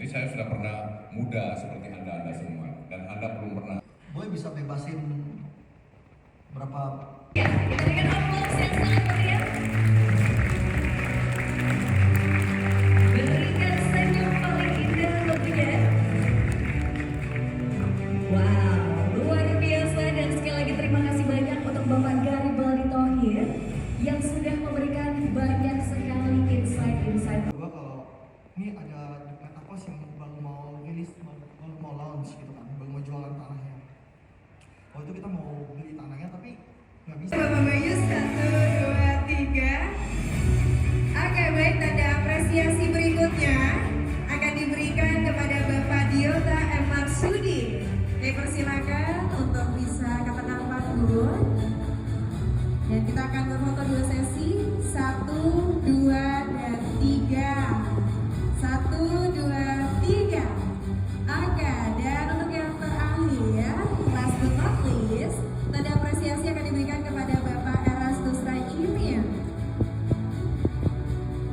Jadi saya sudah pernah muda seperti Anda semua, dan Anda belum pernah. Boy bisa bebasin berapa? Ya, kita berikan aplaus yang sangat meriah. Berikan senyum paling indah tentunya. Wow, luar biasa, dan sekali lagi terima kasih banyak untuk Bapak Garibaldi Thohir yang sudah memberikan banyak sekali insight-insight. Coba kalau ini ada metaverse yang baru mau rilis, baru mau launch gitu kan, baru mau jualan tanahnya. Waktu itu kita mau beli tanahnya tapi nggak bisa. Bapak Bayu 1, 2, 3. Oke, baik, tanda apresiasi berikutnya akan diberikan kepada Bapak Diota M. Marsudi. Oke, persilakan untuk bisa ke tengah panggung. Dan kita akan berfoto 2 sesi, 1, 2, dan 3. 1, 2, 3. Oke, dan untuk yang terakhir, last but not least, tanda apresiasi akan diberikan kepada Bapak Erastus Raimin.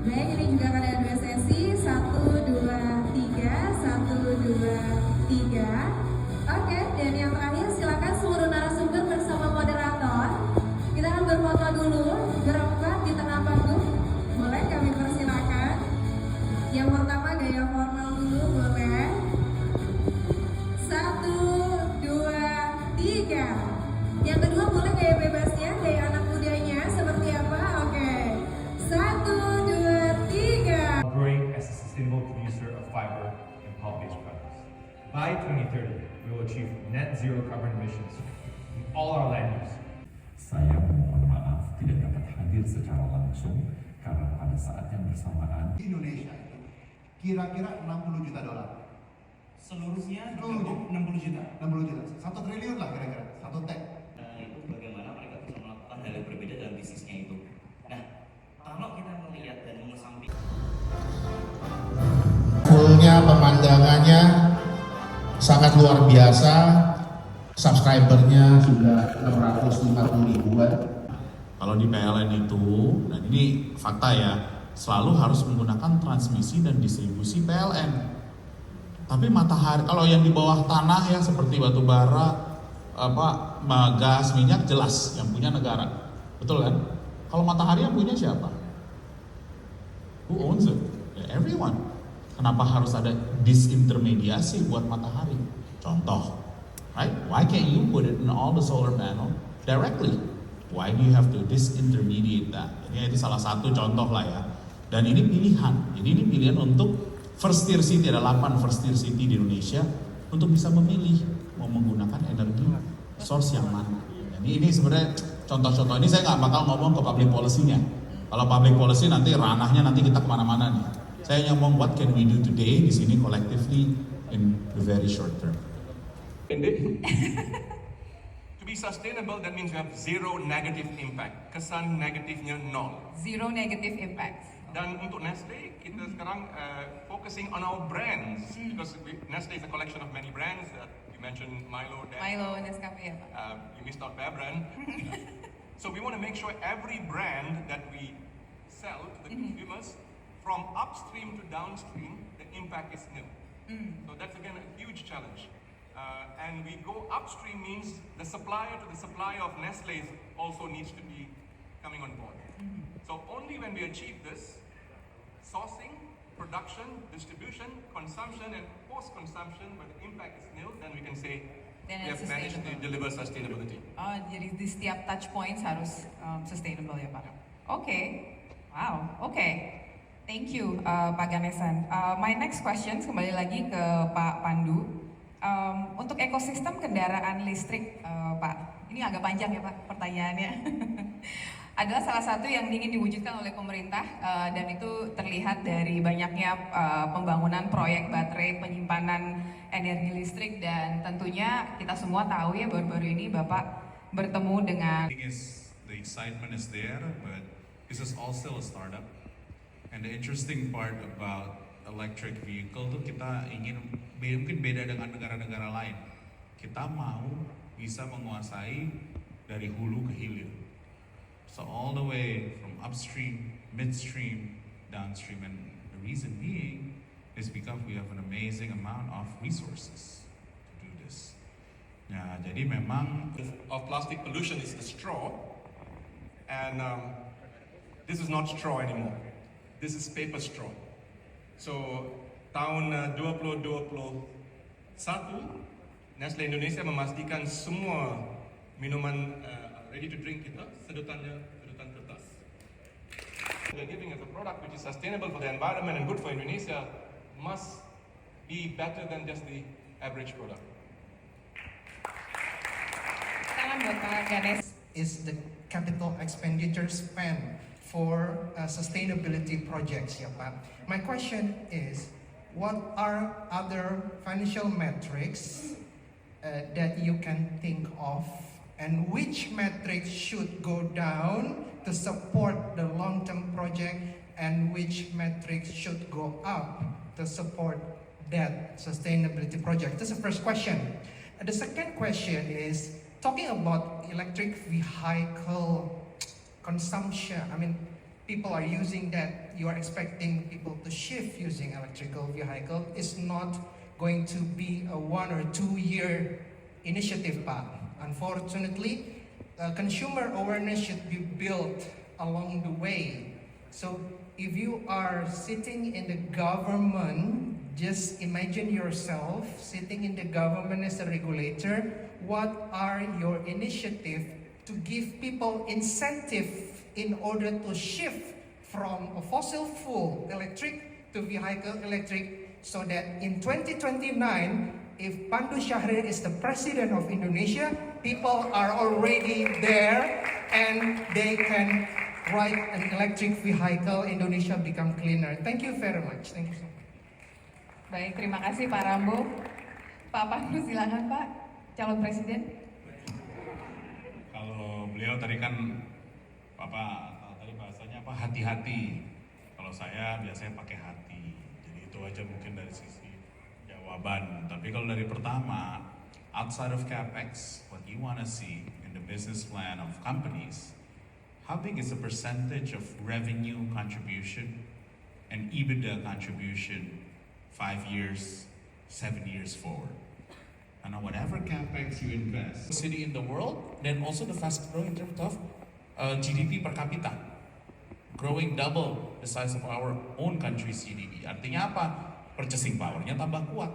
Baik, ini juga akan ada 2 sesi, 1, 2, 3, 1, 2, 3. Oke, dan yang terakhir silakan seluruh narasumber bersama moderator. Kita akan berfoto dulu, berempat di tengah panggung. Boleh kami persilakan. Yang pertama gaya formal dulu, boleh. 1, 2, 3. Yang kedua boleh gaya bebasnya, gaya anak mudanya seperti apa? Oke. 1, 2, 3. Growing as a sustainable producer of fiber and pulp-based products. By 2030, we will achieve net zero carbon emissions in all our land use. Saya mohon maaf tidak dapat hadir secara langsung karena pada saat yang bersamaan Di Indonesia itu kira-kira 60 juta dolar. Seluruhnya Seluruhnya. 60 juta. 60 juta, 1 triliun lah kira-kira, 1 T. Itu bagaimana mereka bisa melakukan hal yang berbeda dalam bisnisnya itu. Nah, kalau kita melihat dan mengesampingkan fullnya pemandangannya sangat luar biasa, subscribernya sudah 650 ribuan. Kalau di PLN itu, dan ini fakta ya, selalu harus menggunakan transmisi dan distribusi PLN. Tapi matahari, kalau yang di bawah tanah ya seperti batu bara, gas, minyak jelas yang punya negara, betul kan? Kalau matahari yang punya siapa? Who owns it? Ya, everyone. Kenapa harus ada disintermediasi buat matahari? Contoh, right? Why can't you put it in all the solar panel directly? Why do you have to disintermediate that? Jadi itu salah satu contoh lah ya. Dan ini pilihan. Jadi ini pilihan untuk first tier city, ada 8 first tier city di Indonesia untuk bisa memilih mau menggunakan energi source yang mana. Jadi ini sebenarnya contoh-contoh ini saya nggak bakal ngomong ke public policy-nya. Kalau public policy nanti ranahnya nanti kita kemana-mana nih. Saya ngomong what can we do today di sini collectively in the very short term. To be sustainable, that means you have zero negative impact. Kesan negatifnya nol. Zero negative impact. Dan untuk Nestle, kita sekarang focusing on our brands. Because Nestle is a collection of many brands. You mentioned Milo, Dan. Milo, Nescafe ya Pak. You missed out Bear brand. So we want to make sure every brand that we sell to the consumers, from upstream to downstream, the impact is nil. So that's again a huge challenge. And we go upstream means the supplier to the supplier of Nestle also needs to be coming on board. So only when we achieve this, sourcing, production, distribution, consumption, and post-consumption, where the impact is nil, then we can say Then we it's have managed to sustainable. deliver sustainability. Oh, jadi di setiap touch points harus sustainable ya Pak. Oke. Wow, oke. Thank you Pak Ganesan. My next question kembali lagi ke Pak Pandu. Untuk ekosistem kendaraan listrik Pak, ini agak panjang ya Pak pertanyaannya. Adalah salah satu yang ingin diwujudkan oleh pemerintah dan itu terlihat dari banyaknya pembangunan proyek baterai penyimpanan energi listrik, dan tentunya kita semua tahu ya baru-baru ini Bapak bertemu dengan The excitement is there, but this is all still a startup. And the interesting part about electric vehicle tuh kita ingin mungkin beda dengan negara-negara lain. Kita mau bisa menguasai dari hulu ke hilir. So all the way from upstream, midstream, downstream, and the reason being is because we have an amazing amount of resources to do this. Nah, jadi memang Of plastic pollution is the straw, and this is not straw anymore. This is paper straw. So tahun 2021 Nestle Indonesia memastikan semua minuman ready to drink kita sedotannya sedotan kertas. We are giving as a product which is sustainable for the environment and good for Indonesia must be better than just the average product. Tangan buat Pak Ganes. Is the capital expenditure spent for sustainability projects, ya Pak. My question is, what are other financial metrics that you can think of, and which metrics should go down to support the long-term project, and which metrics should go up to support that sustainability project? That's the first question. The second question is, talking about electric vehicle consumption, I mean, people are using that, you are expecting people to shift using electrical vehicle. It's not going to be a 1 or 2 year initiative, Pak. Unfortunately, consumer awareness should be built along the way. So if you are sitting in the government, just imagine yourself sitting in the government as a regulator. What are your initiatives to give people incentive in order to shift from a fossil fuel electric to vehicle electric, so that in 2029, if Pandu Syahrir is the president of Indonesia, people are already there and they can ride an electric vehicle, Indonesia become cleaner. Thank you very much. Thank you so much. Baik, terima kasih Pak Rambo. Pak Pandu silakan Pak, calon presiden. kalau beliau tadi kan tadi bahasanya apa, hati-hati. Kalau saya biasanya pakai hati. Jadi itu aja mungkin dari sisi jawaban. Tapi kalau dari pertama, outside of capex, what you wanna see in the business plan of companies, how big is the percentage of revenue contribution and EBITDA contribution 5 years, 7 years forward? And whatever capex you invest, City in the world, then also the fast growing in terms of GDP per capita, growing double the size of our own country's GDP. Artinya apa? Purchasing power-nya tambah kuat.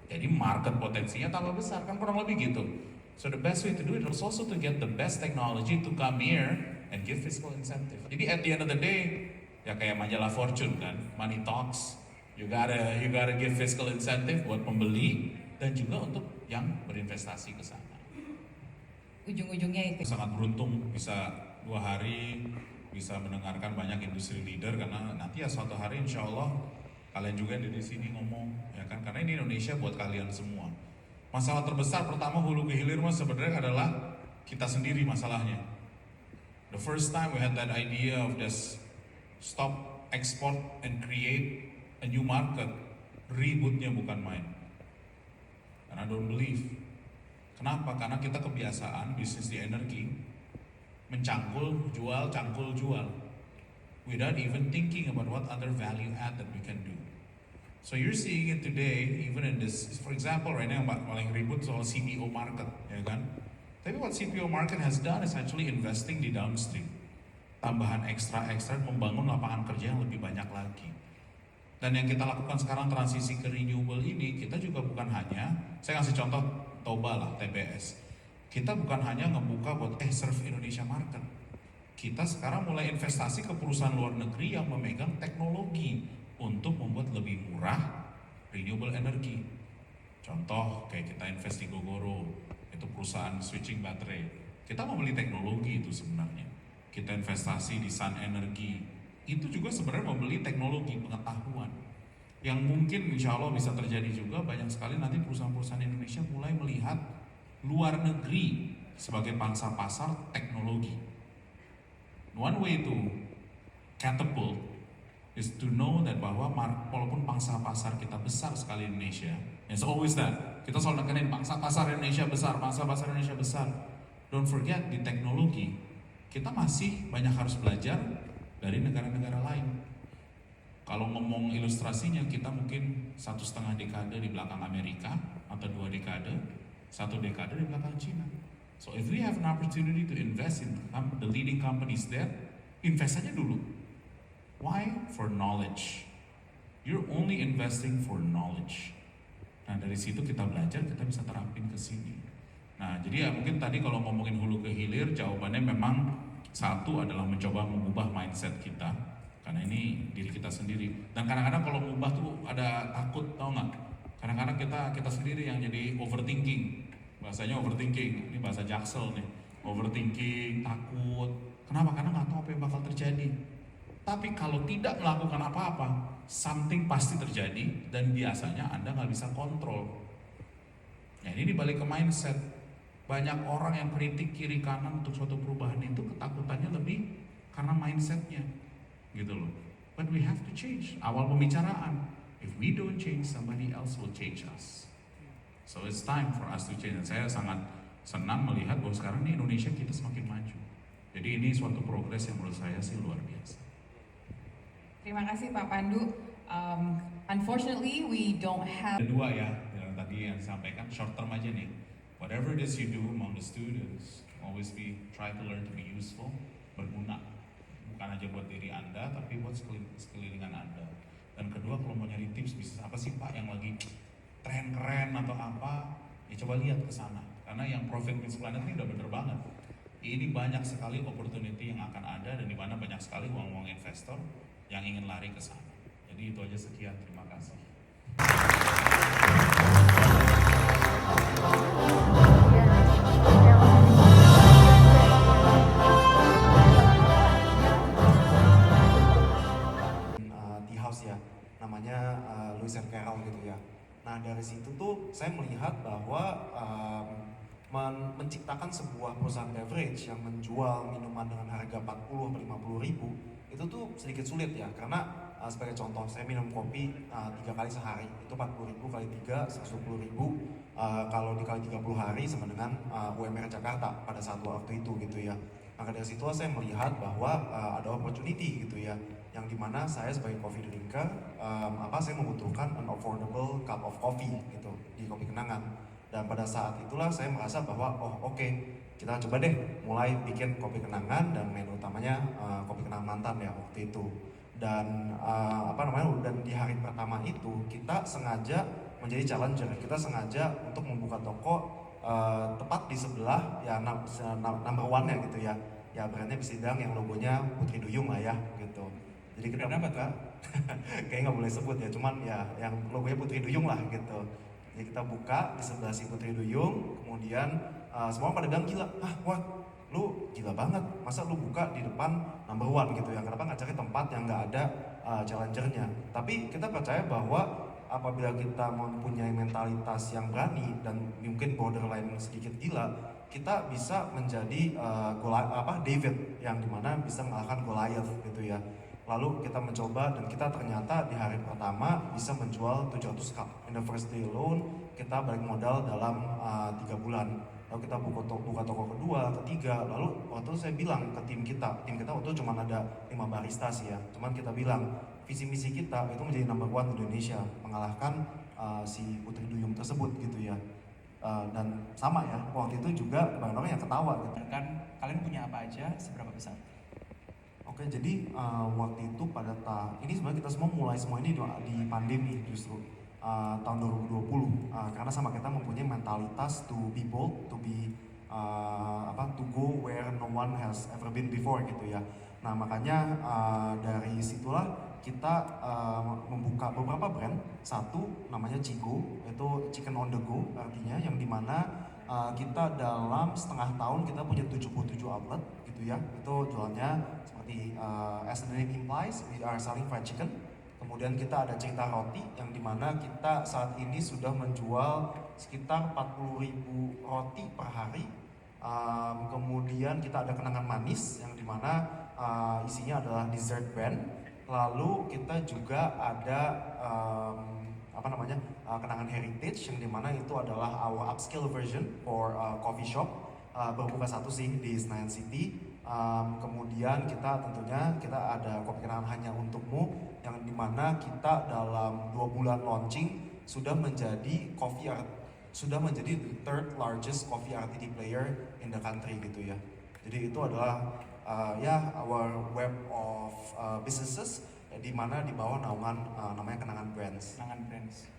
Jadi market potensinya tambah besar, kan kurang lebih gitu. So the best way to do it is also to get the best technology to come here and give fiscal incentive. Jadi at the end of the day, ya kayak majalah Fortune kan, money talks. You gotta give fiscal incentive buat pembeli dan juga untuk yang berinvestasi ke sana. Ujung-ujungnya itu. Sangat beruntung bisa 2 hari bisa mendengarkan banyak industri leader, karena nanti ya suatu hari insya Allah kalian juga di sini ngomong, ya kan, karena ini Indonesia buat kalian semua. Masalah terbesar pertama hulu ke hilir mas sebenarnya adalah kita sendiri masalahnya. The first time we had that idea of just stop export and create a new market, ributnya bukan main. And I don't believe. Kenapa? Karena kita kebiasaan bisnis di energi mencangkul jual, cangkul jual, without even thinking about what other value add that we can do. So you're seeing it today, even in this, for example, right now paling ribut soal CPO market, ya kan? Tapi what CPO market has done is actually investing di downstream, tambahan ekstra membangun lapangan kerja yang lebih banyak lagi. Dan yang kita lakukan sekarang transisi ke renewable ini, kita juga bukan hanya, saya kasih contoh Toba lah, TBS. Kita bukan hanya ngebuka buat serve Indonesia market. Kita sekarang mulai investasi ke perusahaan luar negeri yang memegang teknologi untuk membuat lebih murah renewable energy. Contoh kayak kita invest di Gogoro, itu perusahaan switching baterai. Kita mau beli teknologi itu sebenarnya. Kita investasi di Sun Energy, itu juga sebenarnya membeli teknologi pengetahuan yang mungkin insya Allah bisa terjadi juga. Banyak sekali nanti perusahaan-perusahaan Indonesia mulai melihat luar negeri sebagai pangsa pasar teknologi. One way to catapult is to know that bahwa walaupun pangsa pasar kita besar sekali Indonesia, it's always that, kita selalu nekenin pangsa pasar Indonesia besar, pangsa pasar Indonesia besar. Don't forget di teknologi kita masih banyak harus belajar dari negara-negara lain. Kalau ngomong ilustrasinya, kita mungkin 1,5 dekade di belakang Amerika, atau 2 dekade, 1 dekade di belakang Cina. So if we have an opportunity to invest in the leading companies there, invest aja dulu. Why? For knowledge. You're only investing for knowledge. Nah dari situ kita belajar, kita bisa terapin ke sini. Nah jadi ya mungkin tadi kalau ngomongin hulu ke hilir, jawabannya memang satu adalah mencoba mengubah mindset kita. Karena ini diri kita sendiri. Dan kadang-kadang kalau mengubah tuh ada takut, tau nggak? Kadang-kadang kita sendiri yang jadi overthinking. Bahasanya overthinking, ini bahasa Jaksel nih. Overthinking, takut. Kenapa? Karena nggak tahu apa yang bakal terjadi. Tapi kalau tidak melakukan apa-apa, something pasti terjadi dan biasanya Anda nggak bisa kontrol. Nah ini dibalik ke mindset. Banyak orang yang kritik kiri kanan untuk suatu perubahan itu ketakutannya lebih karena mindsetnya, gitu loh. But we have to change. Awal pembicaraan, if we don't change, somebody else will change us. So it's time for us to change. Dan saya sangat senang melihat bahwa sekarang di Indonesia kita semakin maju. Jadi ini suatu progres yang menurut saya sih luar biasa. Terima kasih Pak Pandu. Unfortunately, we don't have. Kedua ya, yang tadi yang disampaikan short term aja nih. Whatever it is you do among the students, always try to learn to be useful, berguna. Bukan aja buat diri Anda, tapi buat sekelilingan Anda. Dan kedua, kalau mau nyari tips bisnis apa sih Pak yang lagi tren keren atau apa, ya coba lihat ke sana. Karena yang Profit Meets Planet ini udah bener banget. Ini banyak sekali opportunity yang akan ada dan di mana banyak sekali uang-uang investor yang ingin lari ke sana. Jadi itu aja, sekian, terima kasih. Di house ya, namanya Lewis and Carroll gitu ya. Nah dari situ tuh saya melihat bahwa menciptakan sebuah perusahaan beverage yang menjual minuman dengan harga 40-50 ribu itu tuh sedikit sulit ya, karena sebagai contoh saya minum kopi 3 kali sehari, itu 40 ribu kali 3, 120 ribu, kalau dikali 30 hari sama dengan UMR Jakarta pada saat waktu itu gitu ya. Maka dari situ saya melihat bahwa ada opportunity gitu ya, yang dimana saya sebagai coffee drinker, saya membutuhkan an affordable cup of coffee gitu di Kopi Kenangan. Dan pada saat itulah saya merasa bahwa oke, kita coba deh mulai bikin kopi kenangan dan menu utamanya kopi kenangan mantan ya waktu itu. Dan dan di hari pertama itu kita sengaja menjadi challenger, kita sengaja untuk membuka toko tepat di sebelah ya number one-nya gitu ya. Ya brandnya Besidang yang logonya Putri Duyung lah ya gitu. Jadi kita buka, kayaknya nggak boleh sebut ya, cuman ya yang logonya Putri Duyung lah gitu. Jadi kita buka di sebelah si Putri Duyung, kemudian semua pada bilang gila, wah lu gila banget, masa lu buka di depan number one gitu ya, kenapa nggak cari tempat yang nggak ada challengernya. Tapi kita percaya bahwa apabila kita mempunyai mentalitas yang berani dan mungkin borderline sedikit gila, kita bisa menjadi David yang dimana bisa mengalahkan Goliath gitu ya. Lalu kita mencoba dan kita ternyata di hari pertama bisa menjual 700 cup. In the first day alone kita balik modal dalam 3 bulan. Lalu kita buka toko kedua, ketiga. Lalu waktu itu saya bilang ke tim kita waktu itu cuma ada 5 barista sih ya. Cuman kita bilang visi misi kita itu menjadi number one di Indonesia, mengalahkan si Putri Duyung tersebut gitu ya. Dan sama ya, waktu itu juga banyak orang yang ketawa gitu. Kan kalian punya apa aja, seberapa besar? Oke, jadi waktu itu ini sebenarnya kita semua mulai ini di pandemi justru tahun 2020 karena sama kita mempunyai mentalitas to be bold, to go where no one has ever been before gitu ya. Nah makanya dari situlah kita membuka beberapa brand. Satu namanya Cigo, itu chicken on the go artinya, yang dimana kita dalam setengah tahun kita punya 77 outlet gitu ya. Itu jualnya seperti as the name implies, we are selling fried chicken. Kemudian kita ada Cerita Roti yang dimana kita saat ini sudah menjual sekitar 40.000 roti per hari. Kemudian kita ada Kenangan Manis yang dimana isinya adalah dessert brand. Lalu kita juga ada Kenangan Heritage yang dimana itu adalah our upscale version for coffee shop. Berbuka satu sih di Senayan City. Kemudian kita tentunya ada kopi kenangan hanya untukmu, yang dimana kita dalam 2 bulan launching sudah menjadi the third largest coffee RTD player in the country gitu ya. Jadi itu adalah our web of businesses di mana di bawah naungan namanya Kenangan Brands.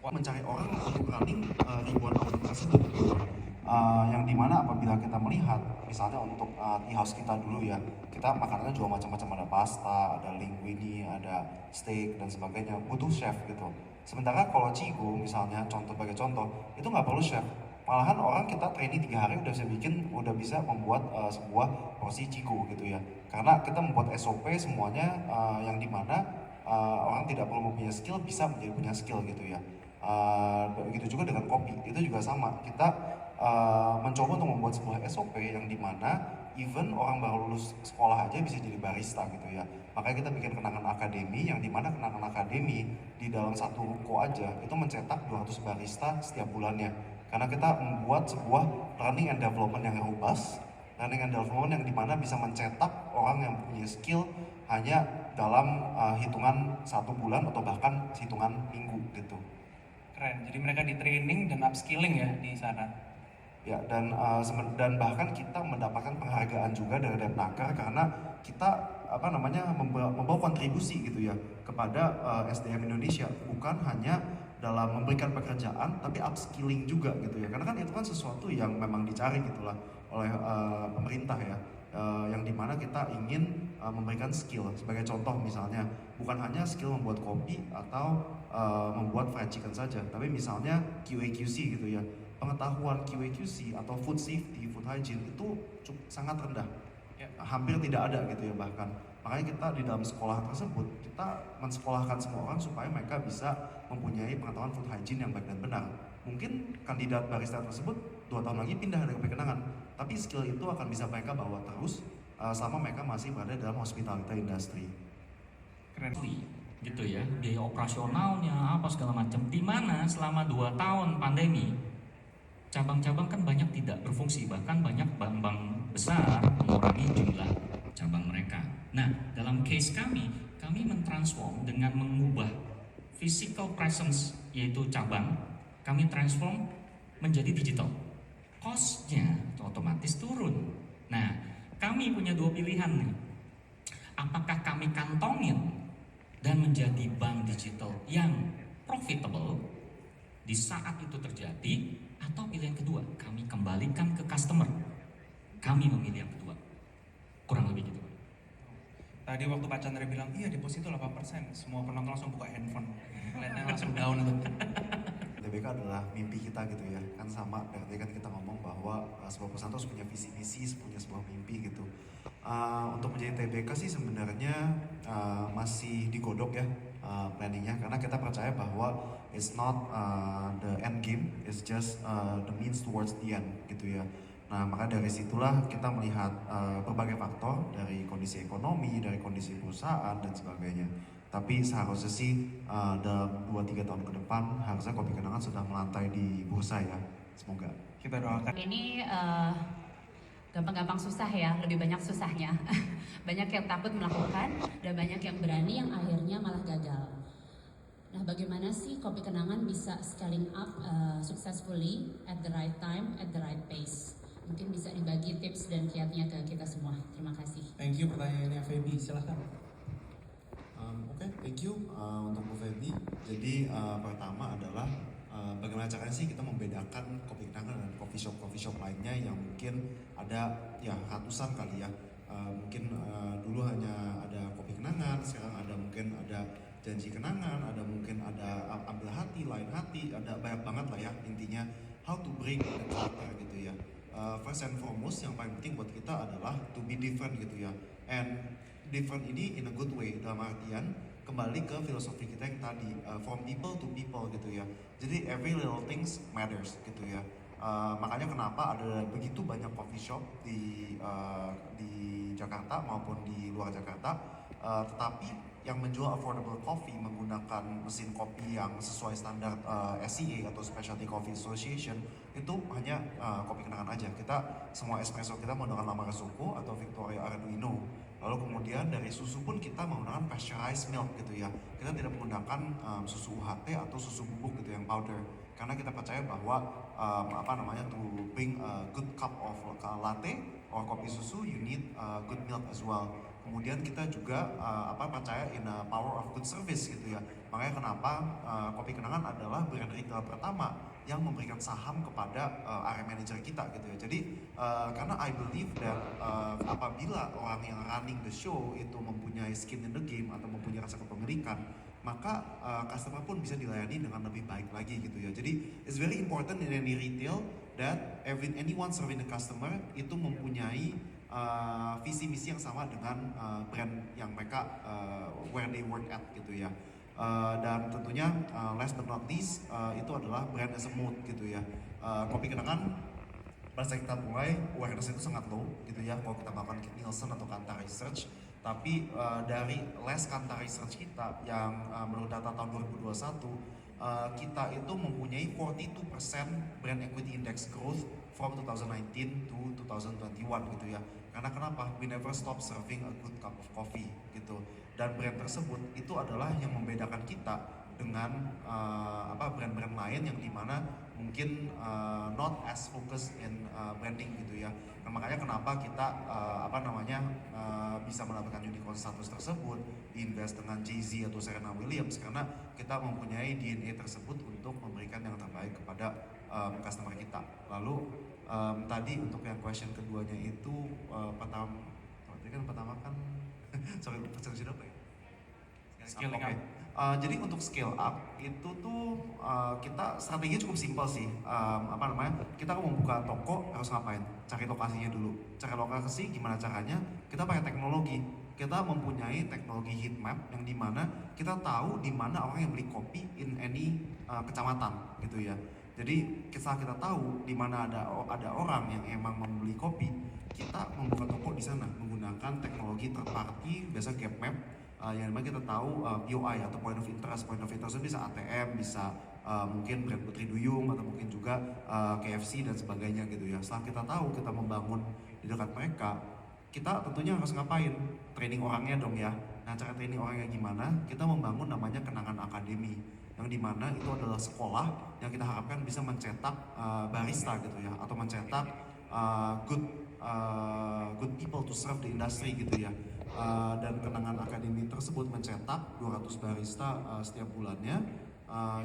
Mencari orang untuk running ribuan outlet tersebut. Yang dimana apabila kita melihat misalnya untuk tea house kita dulu ya, kita makanannya juga macam-macam, ada pasta, ada linguine, ada steak dan sebagainya, butuh chef gitu. Sementara kalau Cigo misalnya sebagai contoh itu nggak perlu chef, malahan orang kita training 3 hari udah bisa membuat sebuah porsi Cigo gitu ya, karena kita membuat SOP semuanya yang dimana orang tidak perlu mempunyai skill bisa menjadi punya skill gitu ya. Begitu juga dengan kopi, itu juga sama, kita mencoba untuk membuat sebuah SOP yang dimana even orang baru lulus sekolah aja bisa jadi barista gitu ya. Makanya kita bikin Kenangan Akademi, yang dimana Kenangan Akademi di dalam satu ruko aja itu mencetak 200 barista setiap bulannya. Karena kita membuat sebuah learning and development yang robust, learning and development yang dimana bisa mencetak orang yang punya skill hanya dalam hitungan 1 bulan atau bahkan hitungan minggu gitu. Keren, jadi mereka di training dan upskilling ya di sana. Ya, dan bahkan kita mendapatkan penghargaan juga dari Depnaker karena kita membawa kontribusi gitu ya kepada SDM Indonesia, bukan hanya dalam memberikan pekerjaan tapi upskilling juga gitu ya, karena kan itu kan sesuatu yang memang dicari gitulah oleh pemerintah ya, yang dimana kita ingin memberikan skill. Sebagai contoh misalnya bukan hanya skill membuat kopi atau membuat fried chicken saja, tapi misalnya QA/QC gitu ya, pengetahuan QA/QC atau food safety, food hygiene itu sangat rendah, hampir tidak ada gitu ya bahkan. Makanya kita di dalam sekolah tersebut kita mensekolahkan semua orang supaya mereka bisa mempunyai pengetahuan food hygiene yang baik dan benar. Mungkin kandidat barista tersebut 2 tahun lagi pindah dari Kopi Kenangan, tapi skill itu akan bisa mereka bawa terus selama mereka masih berada dalam hospitality industry. Keren gitu ya, biaya operasionalnya apa segala macam, di mana selama 2 tahun pandemi cabang-cabang kan banyak tidak berfungsi, bahkan banyak bank-bank besar mengurangi jumlah cabang mereka. Nah, dalam case kami mentransform dengan mengubah physical presence yaitu cabang, kami transform menjadi digital. Cost-nya otomatis turun. Nah, kami punya 2 pilihan nih. Apakah kami kantongin dan menjadi bank digital yang profitable di saat itu terjadi, atau pilihan kedua, kami kembalikan ke customer. Kami memilih yang kedua. Kurang lebih gitu. Tadi waktu Pak Chandra bilang, iya deposito 8%, semua penonton langsung buka handphone. Lihatnya langsung down tuh. TBK adalah mimpi kita gitu ya, kan sama berarti kan kita ngomong bahwa sebuah perusahaan harus punya visi misi, punya sebuah mimpi gitu. Untuk menjadi TBK sih sebenarnya masih digodok ya planningnya, karena kita percaya bahwa it's not the end game, it's just the means towards the end gitu ya. Nah, maka dari situlah kita melihat berbagai faktor dari kondisi ekonomi, dari kondisi perusahaan dan sebagainya. Tapi seharusnya sih dalam 2-3 tahun ke depan harusnya Kopi Kenangan sudah melantai di bursa ya. Semoga. Kita doakan. Ini gampang-gampang susah ya, lebih banyak susahnya. Banyak yang takut melakukan dan banyak yang berani yang akhirnya malah gagal. Nah, bagaimana sih Kopi Kenangan bisa scaling up successfully at the right time, at the right pace? Mungkin bisa dibagi tips dan kiatnya ke kita semua. Terima kasih. Thank you, pertanyaannya Feby, silahkan. Oke, thank you untuk Bu Feby. Jadi pertama adalah bagaimana caranya sih kita membedakan Kopi Kenangan dan coffee shop lainnya yang mungkin ada ya ratusan kali ya. Mungkin dulu hanya ada Kopi Kenangan, sekarang ada mungkin ada Janji Kenangan, ada mungkin ada Ambil Hati, Lain Hati, ada banyak banget lah ya intinya. How to break the charter gitu ya. First and foremost yang paling penting buat kita adalah to be different gitu ya. And different ini in a good way, dalam artian kembali ke filosofi kita yang tadi, from people to people gitu ya. Jadi every little things matters gitu ya. Makanya kenapa ada begitu banyak coffee shop di Jakarta maupun di luar Jakarta, tetapi yang menjual affordable coffee menggunakan mesin kopi yang sesuai standar SCA atau Specialty Coffee Association itu hanya kopi kenangan aja. Kita semua espresso kita menggunakan Lambrusco atau Victoria Arduino. Lalu kemudian dari susu pun kita menggunakan pasteurized milk gitu ya. Kita tidak menggunakan susu UHT atau susu bubuk gitu yang powder. Karena kita percaya bahwa to bring a good cup of latte or kopi susu, you need good milk as well. Kemudian kita juga percaya in a power of good service gitu ya. Makanya kenapa Kopi Kenangan adalah brand retail pertama yang memberikan saham kepada area manager kita gitu ya. Jadi karena I believe that apabila orang yang running the show itu mempunyai skin in the game atau mempunyai rasa kepemilikan, maka customer pun bisa dilayani dengan lebih baik lagi gitu ya. Jadi it's very important in any retail that anyone serving the customer itu mempunyai visi misi yang sama dengan brand yang mereka where they work at gitu ya. Dan tentunya last but not least itu adalah brand as a mood gitu ya. Kopi Kenangan pada saat kita mulai awareness itu sangat low gitu ya kalau kita melakukan Nielsen atau Kantar Research. Tapi dari last Kantar Research kita yang menurut data tahun 2021 kita itu mempunyai 42% brand equity index growth from 2019 to 2021 gitu ya. Karena kenapa? We never stop serving a good cup of coffee gitu. Dan brand tersebut itu adalah yang membedakan kita dengan brand-brand lain yang dimana mungkin not as focused in branding gitu ya. Nah, makanya kenapa kita bisa mendapatkan unicorn status tersebut, invest dengan Jay-Z atau Serena Williams karena kita mempunyai DNA tersebut untuk memberikan yang terbaik kepada customer kita. Lalu tadi untuk yang question keduanya itu pertama kan sorry apa ya? Scaling up. Jadi untuk scale up itu tuh kita strateginya cukup simpel sih. Kita mau membuka toko harus ngapain? Cari lokasinya dulu. Cari lokasi gimana caranya? Kita pakai teknologi. Kita mempunyai teknologi heat map yang dimana kita tahu di mana orang yang beli kopi in any kecamatan gitu ya. Jadi setelah kita tahu di mana ada orang yang emang membeli kopi, kita membuka toko di sana menggunakan teknologi third party, biasa gap map. Yang dimana kita tahu POI atau point of interest itu bisa ATM, bisa mungkin brand Putri Duyung atau mungkin juga KFC dan sebagainya gitu ya. Setelah kita tahu kita membangun di dekat mereka, kita tentunya harus ngapain? Training orangnya dong ya. Nah cara training orangnya gimana? Kita membangun namanya Kenangan Academy yang dimana itu adalah sekolah yang kita harapkan bisa mencetak barista gitu ya atau mencetak good people to serve the industry gitu ya. Dan Kenangan Academy tersebut mencetak 200 barista setiap bulannya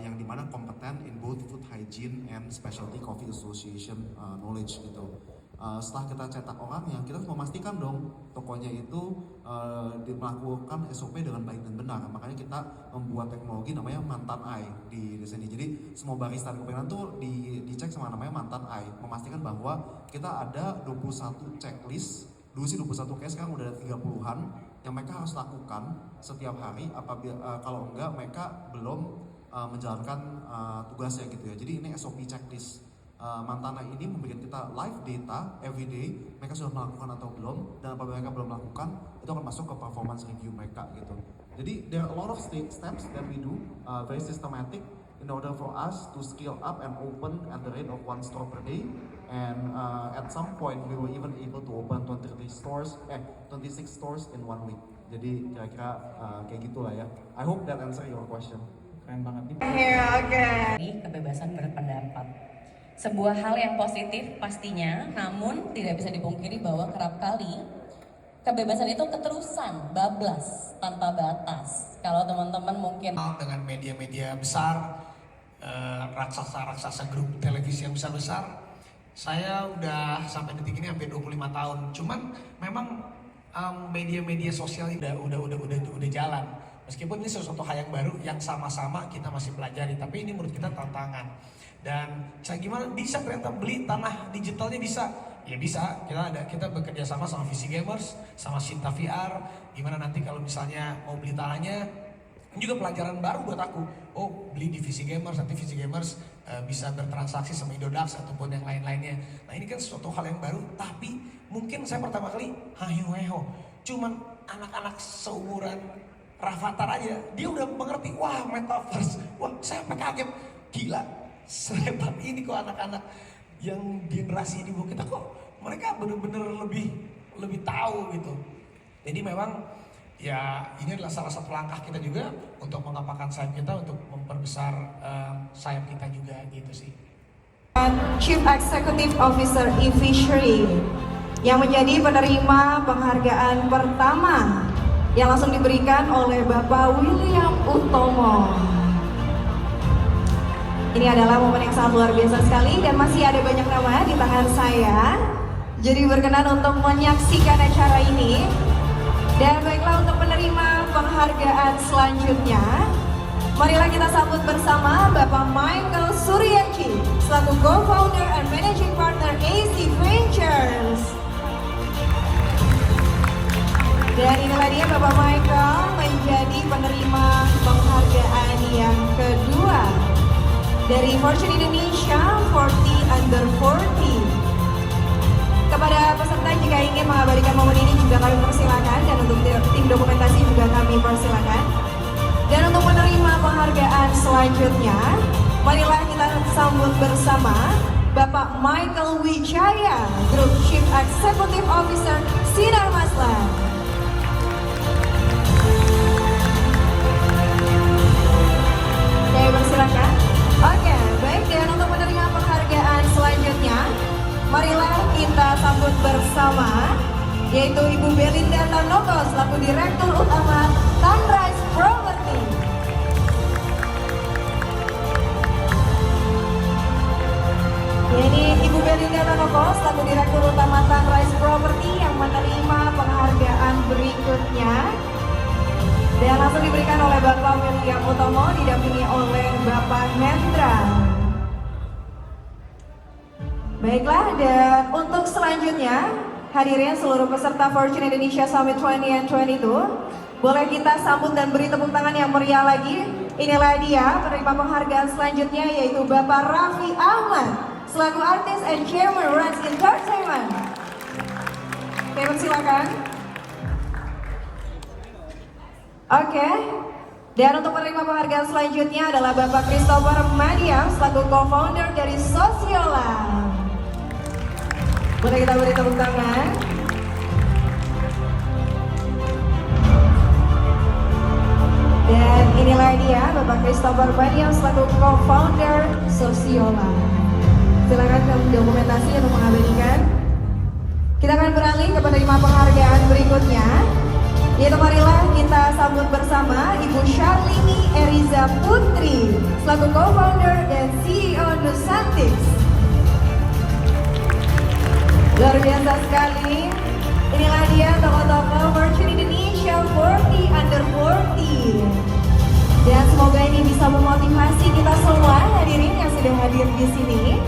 yang dimana kompeten in both food hygiene and specialty coffee association knowledge gitu. Setelah kita cetak orangnya, kita harus memastikan dong tokonya itu melakukan SOP dengan baik dan benar. Makanya kita membuat teknologi namanya Mantan Eye di sini. Jadi semua barista di Kopi tuh dicek sama namanya Mantan Eye, memastikan bahwa kita ada 21 checklist. Dulu sih 21 case, sekarang udah ada 30-an yang mereka harus lakukan setiap hari. Apabila kalau enggak mereka belum menjalankan tugasnya gitu ya. Jadi ini SOP checklist. Mantana ini memberikan kita live data everyday, mereka sudah melakukan atau belum, dan apabila mereka belum melakukan, itu akan masuk ke performance review mereka gitu. Jadi there are a lot of steps that we do, very systematic, in order for us to scale up and open at the rate of 1 store per day, and at some point we were even able to open 26 stores in 1 week. Jadi kira-kira kayak gitulah ya. I hope that answer your question. Keren banget nih. Kebebasan berpendapat. Sebuah hal yang positif pastinya, namun tidak bisa dipungkiri bahwa kerap kali kebebasan itu keterusan, bablas, tanpa batas. Kalau teman-teman mungkin dengan media-media besar, raksasa-raksasa grup televisi yang besar-besar, saya udah sampai detik ini hampir 25 tahun. Cuman memang media-media sosial ini udah jalan. Meskipun ini sesuatu hal yang baru yang sama-sama kita masih pelajari, tapi ini menurut kita tantangan. Dan gimana bisa ternyata beli tanah digitalnya bisa? Ya bisa. Kita bekerja sama Visi Gamers, sama Shinta VR. Gimana nanti kalau misalnya mau beli tanahnya? Ini juga pelajaran baru buat aku. Oh, beli di Visi Gamers, nanti Visi Gamers bisa bertransaksi sama Indodax ataupun yang lain-lainnya. Nah ini kan suatu hal yang baru, tapi mungkin saya pertama kali hayo-heho. Cuman anak-anak seumuran Rafathar aja, dia udah mengerti, wah metaverse, wah saya sampai kaget, gila, sehebat ini kok anak-anak yang generasi di bawah kita kok mereka bener-bener lebih tahu gitu. Jadi memang ya ini adalah salah satu langkah kita juga untuk mengapakkan sayap kita untuk memperbesar sayap kita juga gitu sih. Chief Executive Officer e-Fishery yang menjadi penerima penghargaan pertama yang langsung diberikan oleh Bapak William Utomo. Ini adalah momen yang sangat luar biasa sekali dan masih ada banyak nama di tangan saya. Jadi berkenan untuk menyaksikan acara ini. Dan baiklah, untuk menerima penghargaan selanjutnya, marilah kita sambut bersama Bapak Michael Suryaji selaku Co-Founder and Managing Partner AC Ventures. Dan inilah dia Bapak Michael menjadi penerima penghargaan yang kedua dari Fortune Indonesia 40 Under 40. Kepada peserta jika ingin mengabadikan momen ini juga kami persilakan, dan untuk tim dokumentasi juga kami persilakan. Dan untuk menerima penghargaan selanjutnya, marilah kita sambut bersama Bapak Michael Wijaya, Group Chief Executive Officer Sinar Maslan. Oke, persilakan. Oke, baik, dan untuk menerima penghargaan selanjutnya, marilah kita sambut bersama yaitu Ibu Belinda Tanoko selaku Direktur Utama Sunrise Property. Ini Ibu Belinda Tanoko selaku Direktur Utama Sunrise Property yang menerima penghargaan berikutnya. Dan langsung diberikan oleh Bapak William Utomo didampingi oleh Bapak Hendra. Baiklah, dan untuk selanjutnya hadirin seluruh peserta Fortune Indonesia Summit 2022, boleh kita sambut dan beri tepuk tangan yang meriah lagi. Inilah dia penerima penghargaan selanjutnya yaitu Bapak Raffi Ahmad selaku Artist and Chairman Rans Entertainment. Oke, persilakan. Oke, dan untuk penerima penghargaan selanjutnya adalah Bapak Christopher Madiam selaku co-founder dari Sosiola. Boleh kita beri tepuk tangan. Dan inilah dia Bapak Christopher Madiam selaku co-founder Sosiola. Silakan ke dokumentasi untuk mengabadikan. Kita akan beralih ke penerima penghargaan berikutnya. Yaitu marilah kita sambut bersama Ibu Charlini Eriza Putri selaku co-founder dan CEO Nusantis. Luar biasa sekali. Inilah dia tokoh-tokoh Fortune Indonesia 40 Under 40. Dan semoga ini bisa memotivasi kita semua hadirin yang sudah hadir di sini.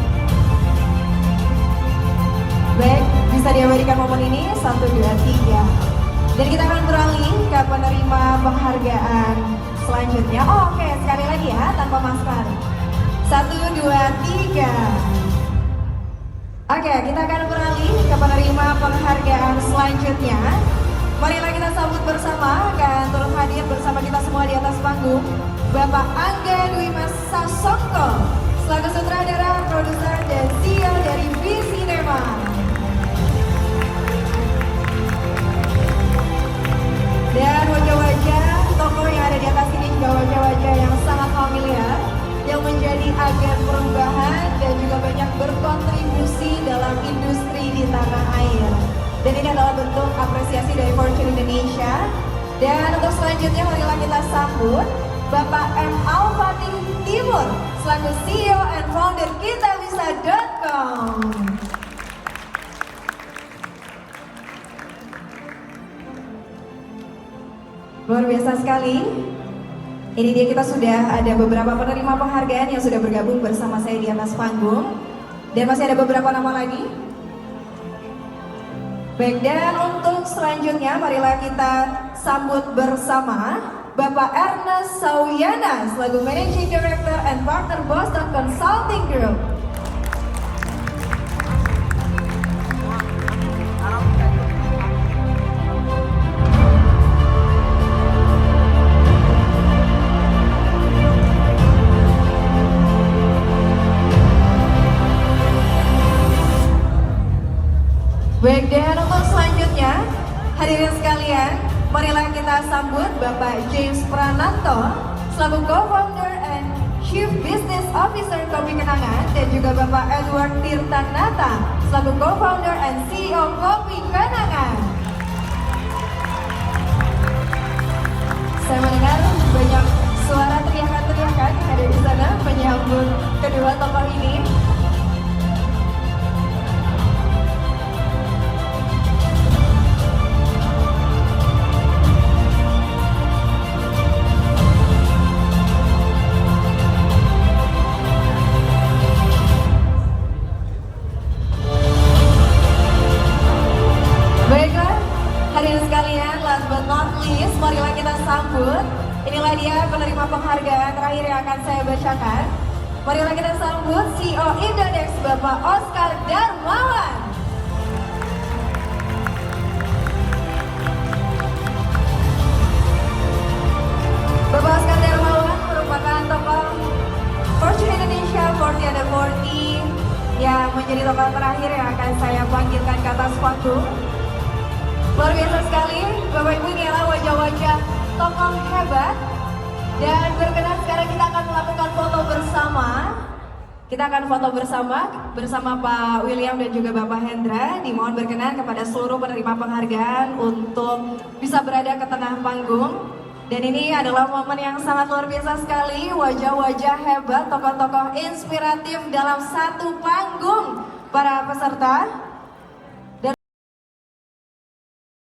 Baik, bisa diabadikan momen ini 1, 2, 3. Dan kita akan beralih ke penerima penghargaan selanjutnya. Oh, oke, sekali lagi ya, tanpa masker. 1, 2, 3. Oke, kita akan beralih ke penerima penghargaan selanjutnya. Marilah kita sambut bersama, akan turut hadir bersama kita semua di atas panggung, Bapak Angga Dwi Mas Sasongko selaku sutradara, produser, dan CEO dari V-Cinema. Dan wajah-wajah tokoh yang ada di atas ini juga wajah-wajah yang sangat familiar, yang menjadi agen perubahan dan juga banyak berkontribusi dalam industri di tanah air. Dan ini adalah bentuk apresiasi dari Fortune Indonesia. Dan untuk selanjutnya marilah kita sambut Bapak M. Al-Fatih Timur selaku CEO and founder kitabisa.com. Luar biasa sekali. Ini dia, kita sudah ada beberapa penerima penghargaan yang sudah bergabung bersama saya di atas panggung. Dan masih ada beberapa nama lagi. Baik, dan untuk selanjutnya marilah kita sambut bersama Bapak Ernest Sauyana selaku Managing Director and Partner Boston Consulting Group. Baik, dan untuk selanjutnya, hadirin sekalian, marilah kita sambut Bapak James Prananto selaku Co-founder and Chief Business Officer Kopi Kenangan, dan juga Bapak Edward Tirtanata selaku Co-founder and CEO Kopi Kenangan. Saya mendengar banyak suara teriakan-teriakan yang ada di sana menyambut kedua tokoh ini. Baiklah, hadirin sekalian, last but not least, marilah kita sambut. Inilah dia penerima penghargaan terakhir yang akan saya bacakan. Marilah kita sambut CEO Indodex Bapak Oscar Darmawan. Bapak Oscar Darmawan merupakan tokoh Fortune Indonesia 40 Under 40 yang menjadi tokoh terakhir yang akan saya panggilkan ke atas panggung. Luar biasa sekali, Bapak Ibu, ini adalah wajah-wajah tokoh hebat. Dan berkenan sekarang kita akan melakukan foto bersama. Kita akan foto bersama Pak William dan juga Bapak Hendra. Dimohon berkenan kepada seluruh penerima penghargaan untuk bisa berada ke tengah panggung. Dan ini adalah momen yang sangat luar biasa sekali, wajah-wajah hebat, tokoh-tokoh inspiratif dalam satu panggung para peserta.